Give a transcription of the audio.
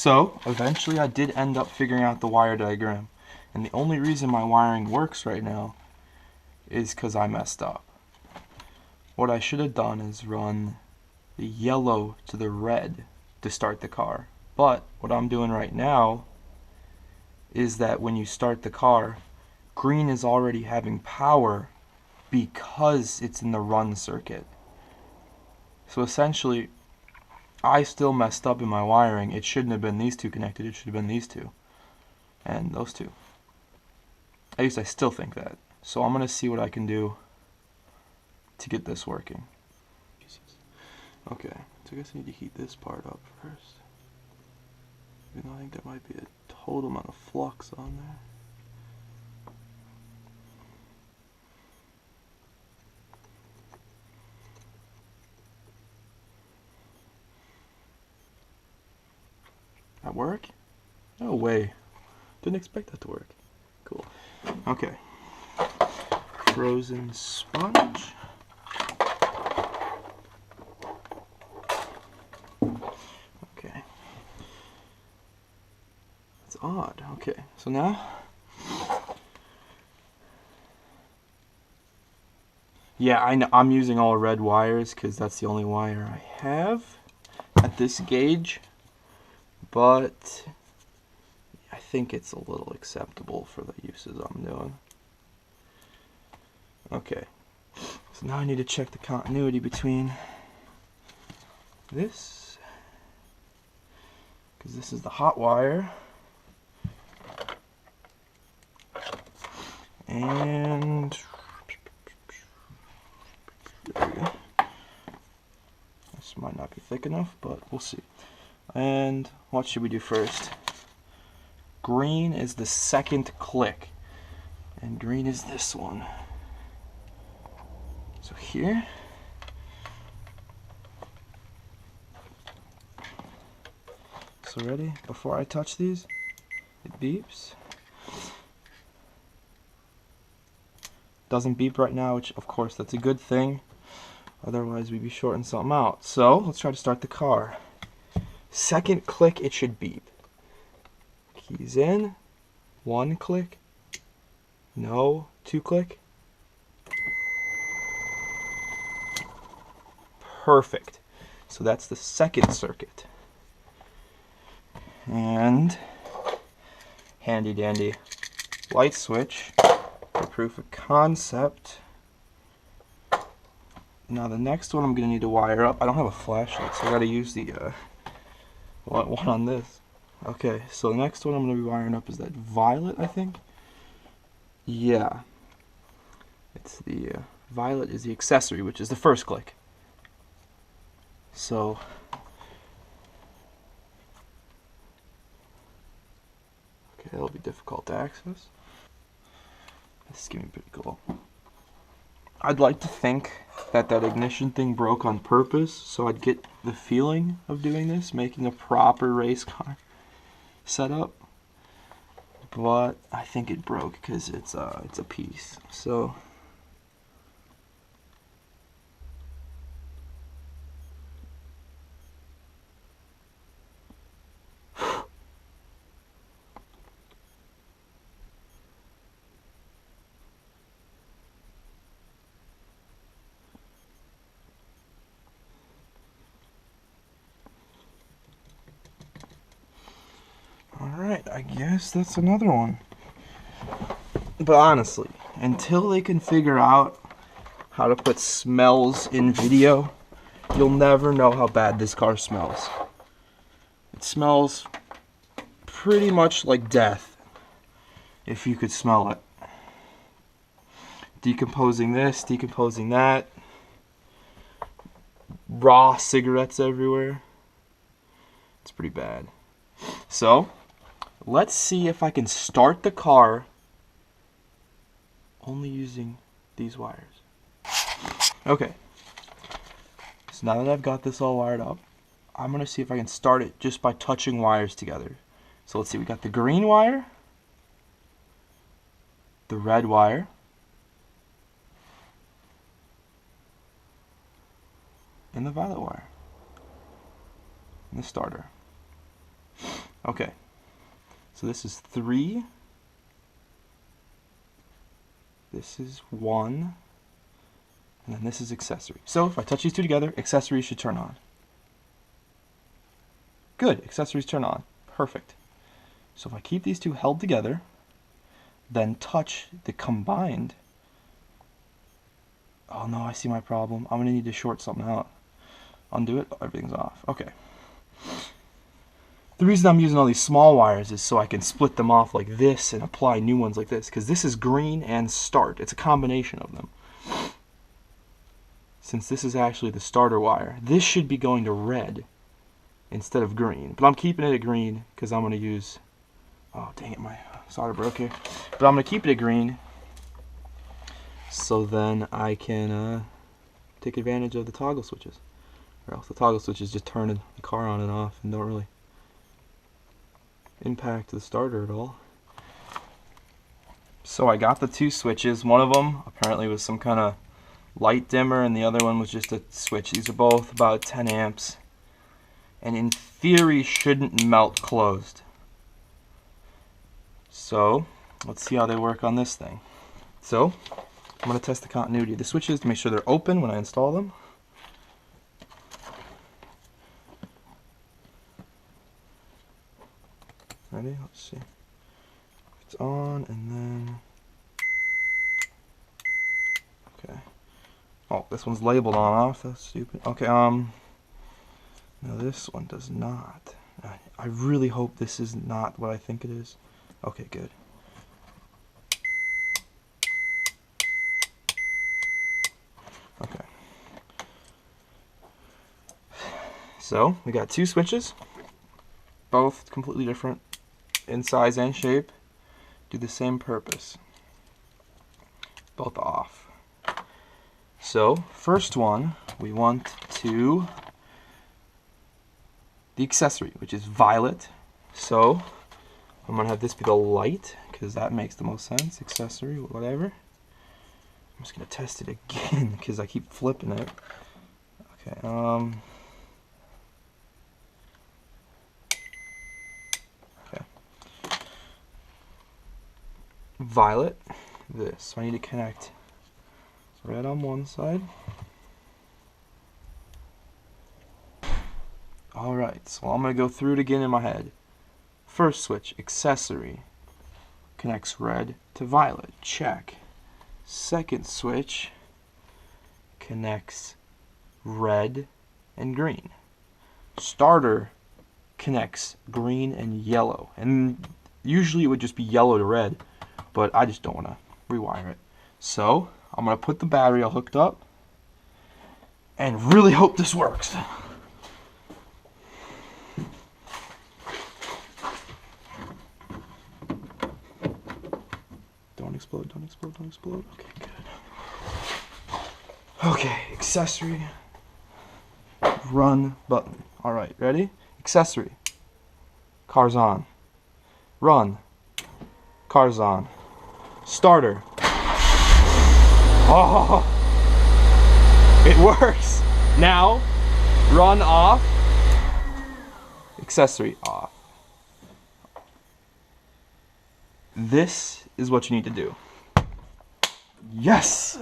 So, eventually I did end up figuring out the wire diagram. And the only reason my wiring works right now is because I messed up. What I should have done is run the yellow to the red to start the car. But what I'm doing right now is that when you start the car, green is already having power because it's in the run circuit. So essentially, I still messed up in my wiring. It shouldn't have been these two connected, it should have been these two. And those two. At least I still think that. So I'm going to see what I can do to get this working. Okay, so I guess I need to heat this part up first. Even though I think there might be a total amount of flux on there. That work? No way. Didn't expect that to work. Cool. Okay. Frozen sponge. Okay. That's odd. Okay. So now, yeah, I'm using all red wires because that's the only wire I have at this gauge. But I think it's a little acceptable for the uses I'm doing. Okay, so now I need to check the continuity between this, because this is the hot wire, and this might not be thick enough, but we'll see. And what should we do first? Green is the second click, and green is this one. So here, so ready? Before I touch these, it beeps. Doesn't beep right now, which of course that's a good thing. Otherwise we'd be shorting something out. So let's try to start the car. Second click, it should beep. Keys in, one click, no, two click. Perfect. So that's the second circuit. And handy dandy light switch for proof of concept. Now the next one I'm going to need to wire up. I don't have a flashlight, so I got to use the one on this. Okay, so the next one I'm going to be wiring up is that violet, I think. Yeah. It's the violet is the accessory, which is the first click. So okay, that'll be difficult to access. This is getting pretty cool. I'd like to think that that ignition thing broke on purpose, so I'd get the feeling of doing this, making a proper race car setup. But I think it broke because it's a piece. So alright, I guess that's another one. But honestly, until they can figure out how to put smells in video, you'll never know how bad this car smells. It smells pretty much like death, if you could smell it. Decomposing this, decomposing that. Raw cigarettes everywhere. It's pretty bad. So, let's see if I can start the car only using these wires. Okay. So now that I've got this all wired up, I'm going to see if I can start it just by touching wires together. So let's see, we got the green wire, the red wire, and the violet wire, and the starter. Okay, so this is 3. This is 1. And then this is accessory. So if I touch these two together, accessories should turn on. Good, accessories turn on. Perfect. So if I keep these two held together, then touch the combined. Oh no, I see my problem. I'm gonna need to short something out. Undo it, everything's off. Okay. The reason I'm using all these small wires is so I can split them off like this and apply new ones like this, because this is green and start. It's a combination of them. Since this is actually the starter wire, this should be going to red instead of green. But I'm keeping it at green because I'm going to use, oh dang it, my solder broke here. But I'm going to keep it at green so then I can take advantage of the toggle switches. Or else the toggle switches just turn the car on and off and don't really impact the starter at all. So I got the 2 switches. One of them apparently was some kind of light dimmer and the other one was just a switch. These are both about 10 amps and in theory shouldn't melt closed. So let's see how they work on this thing. So I'm going to test the continuity of the switches to make sure they're open when I install them. Ready? Let's see. It's on and then... Okay. Oh, this one's labeled on off. That's stupid. Okay, no, this one does not. I really hope this is not what I think it is. Okay, good. Okay. So, we got 2 switches. Both completely different in size and shape. Do the same purpose. Both off. So, first one, we want to the accessory, which is violet. So, I'm going to have this be the light, because that makes the most sense. Accessory, whatever. I'm just going to test it again, because I keep flipping it. Okay, okay. Violet, this. So I need to connect red on one side. Alright, so I'm going to go through it again in my head. First switch, accessory, connects red to violet. Check. Second switch connects red and green. Starter connects green and yellow. And usually it would just be yellow to red, but I just don't want to rewire it. So I'm going to put the battery all hooked up and really hope this works. Don't explode, don't explode, don't explode. Okay, good. Okay, accessory. Run button. Alright, ready? Accessory. Car's on. Run. Car's on. Starter. Oh! It works! Now, run off. Accessory off. This is what you need to do. Yes!